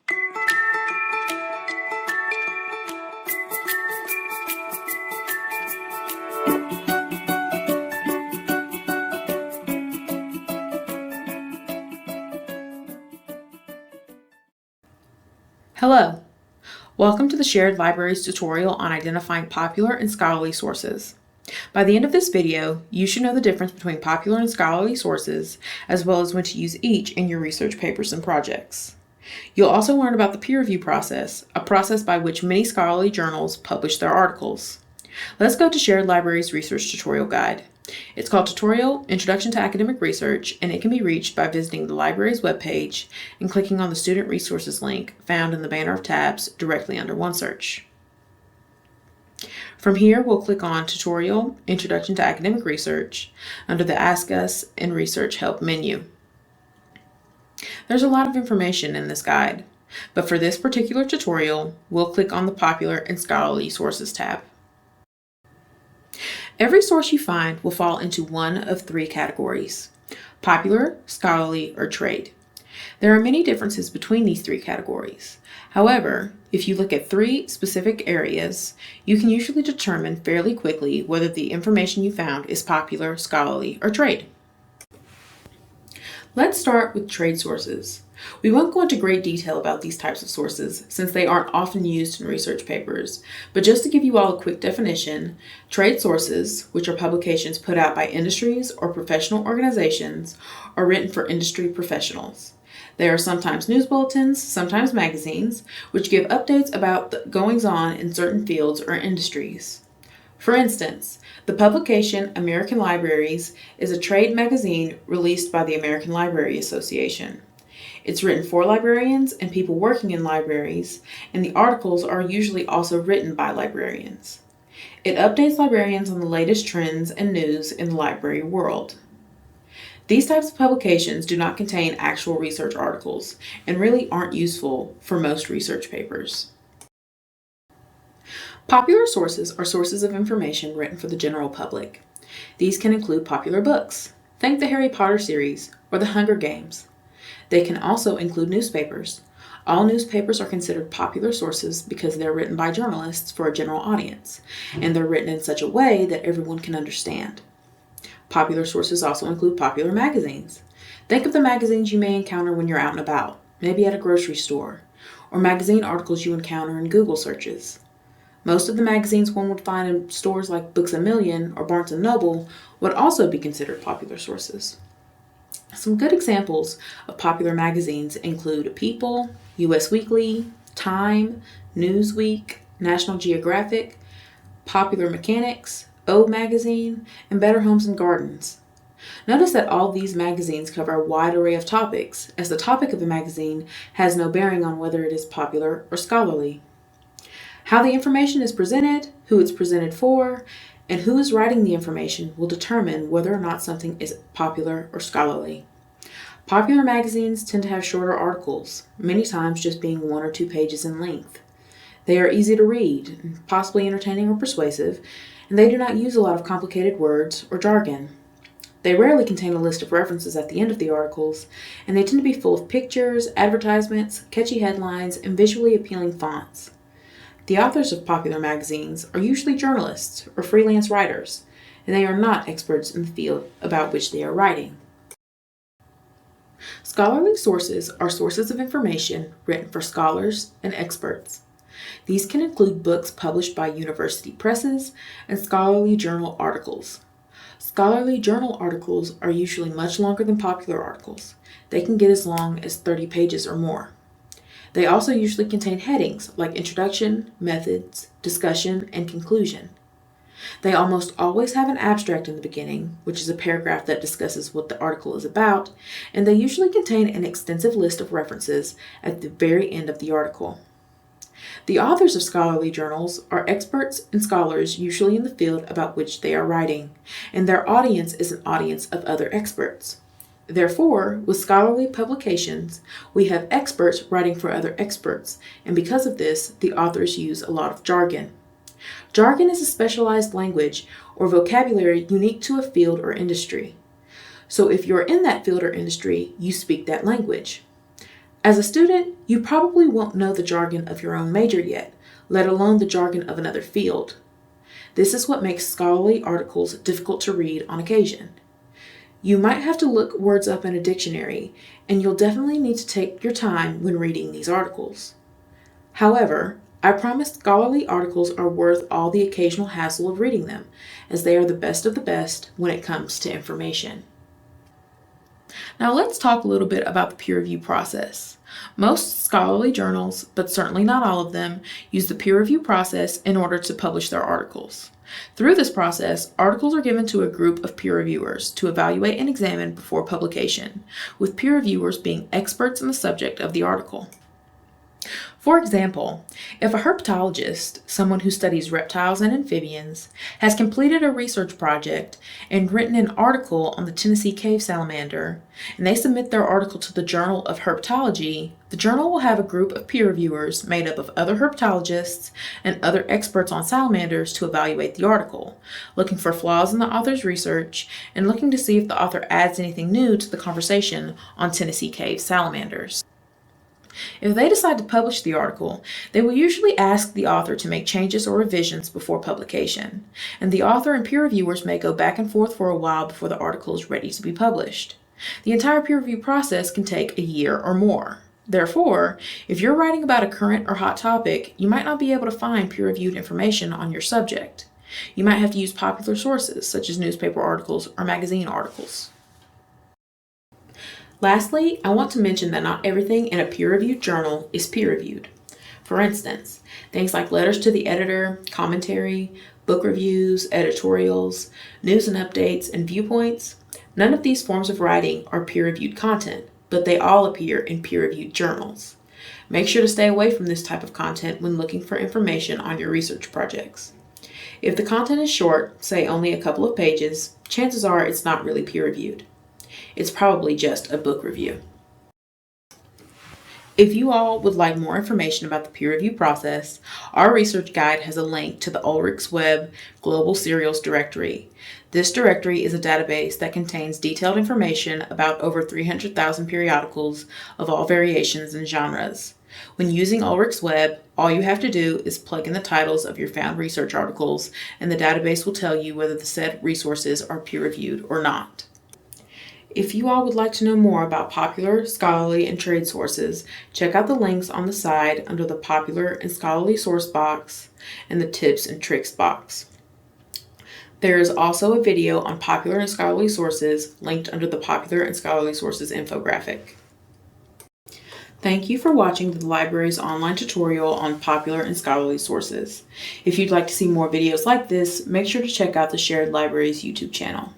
Hello! Welcome to the Shared Libraries tutorial on identifying popular and scholarly sources. By the end of this video, you should know the difference between popular and scholarly sources, as well as when to use each in your research papers and projects. You'll also learn about the peer review process, a process by which many scholarly journals publish their articles. Let's go to Shared Libraries Research Tutorial Guide. It's called Tutorial Introduction to Academic Research, and it can be reached by visiting the library's webpage and clicking on the Student Resources link found in the banner of tabs directly under OneSearch. From here, we'll click on Tutorial Introduction to Academic Research under the Ask Us and Research Help menu. There's a lot of information in this guide, but for this particular tutorial, we'll click on the Popular and Scholarly Sources tab. Every source you find will fall into one of three categories: popular, scholarly, or trade. There are many differences between these three categories. However, if you look at three specific areas, you can usually determine fairly quickly whether the information you found is popular, scholarly, or trade. Let's start with trade sources. We won't go into great detail about these types of sources since they aren't often used in research papers, but just to give you all a quick definition, trade sources, which are publications put out by industries or professional organizations, are written for industry professionals. They are sometimes news bulletins, sometimes magazines, which give updates about the goings-on in certain fields or industries. For instance, the publication American Libraries is a trade magazine released by the American Library Association. It's written for librarians and people working in libraries, and the articles are usually also written by librarians. It updates librarians on the latest trends and news in the library world. These types of publications do not contain actual research articles and really aren't useful for most research papers. Popular sources are sources of information written for the general public. These can include popular books. Think the Harry Potter series or the Hunger Games. They can also include newspapers. All newspapers are considered popular sources because they're written by journalists for a general audience, and they're written in such a way that everyone can understand. Popular sources also include popular magazines. Think of the magazines you may encounter when you're out and about, maybe at a grocery store, or magazine articles you encounter in Google searches. Most of the magazines one would find in stores like Books A Million or Barnes & Noble would also be considered popular sources. Some good examples of popular magazines include People, US Weekly, Time, Newsweek, National Geographic, Popular Mechanics, O Magazine, and Better Homes and Gardens. Notice that all these magazines cover a wide array of topics, as the topic of the magazine has no bearing on whether it is popular or scholarly. How the information is presented, who it's presented for, and who is writing the information will determine whether or not something is popular or scholarly. Popular magazines tend to have shorter articles, many times just being 1 or 2 pages in length. They are easy to read, possibly entertaining or persuasive, and they do not use a lot of complicated words or jargon. They rarely contain a list of references at the end of the articles, and they tend to be full of pictures, advertisements, catchy headlines, and visually appealing fonts. The authors of popular magazines are usually journalists or freelance writers, and they are not experts in the field about which they are writing. Scholarly sources are sources of information written for scholars and experts. These can include books published by university presses and scholarly journal articles. Scholarly journal articles are usually much longer than popular articles. They can get as long as 30 pages or more. They also usually contain headings like introduction, methods, discussion, and conclusion. They almost always have an abstract in the beginning, which is a paragraph that discusses what the article is about, and they usually contain an extensive list of references at the very end of the article. The authors of scholarly journals are experts and scholars usually in the field about which they are writing, and their audience is an audience of other experts. Therefore, with scholarly publications, we have experts writing for other experts, and because of this, the authors use a lot of jargon. Jargon is a specialized language or vocabulary unique to a field or industry. So if you're in that field or industry, you speak that language. As a student, you probably won't know the jargon of your own major yet, let alone the jargon of another field. This is what makes scholarly articles difficult to read on occasion. You might have to look words up in a dictionary, and you'll definitely need to take your time when reading these articles. However, I promise scholarly articles are worth all the occasional hassle of reading them, as they are the best of the best when it comes to information. Now let's talk a little bit about the peer review process. Most scholarly journals, but certainly not all of them, use the peer review process in order to publish their articles. Through this process, articles are given to a group of peer reviewers to evaluate and examine before publication, with peer reviewers being experts in the subject of the article. For example, if a herpetologist, someone who studies reptiles and amphibians, has completed a research project and written an article on the Tennessee cave salamander, and they submit their article to the Journal of Herpetology, the journal will have a group of peer reviewers made up of other herpetologists and other experts on salamanders to evaluate the article, looking for flaws in the author's research and looking to see if the author adds anything new to the conversation on Tennessee cave salamanders. If they decide to publish the article, they will usually ask the author to make changes or revisions before publication, and the author and peer reviewers may go back and forth for a while before the article is ready to be published. The entire peer review process can take a year or more. Therefore, if you're writing about a current or hot topic, you might not be able to find peer-reviewed information on your subject. You might have to use popular sources, such as newspaper articles or magazine articles. Lastly, I want to mention that not everything in a peer-reviewed journal is peer-reviewed. For instance, things like letters to the editor, commentary, book reviews, editorials, news and updates, and viewpoints, none of these forms of writing are peer-reviewed content, but they all appear in peer-reviewed journals. Make sure to stay away from this type of content when looking for information on your research projects. If the content is short, say only a couple of pages, chances are it's not really peer-reviewed. It's probably just a book review. If you all would like more information about the peer review process, our research guide has a link to the Ulrichs Web Global Serials Directory. This directory is a database that contains detailed information about over 300,000 periodicals of all variations and genres. When using Ulrichs Web, all you have to do is plug in the titles of your found research articles, and the database will tell you whether the said resources are peer-reviewed or not. If you all would like to know more about popular, scholarly, and trade sources, check out the links on the side under the Popular and Scholarly Source box and the Tips and Tricks box. There is also a video on popular and scholarly sources linked under the Popular and Scholarly Sources infographic. Thank you for watching the library's online tutorial on popular and scholarly sources. If you'd like to see more videos like this, make sure to check out the Shared Libraries YouTube channel.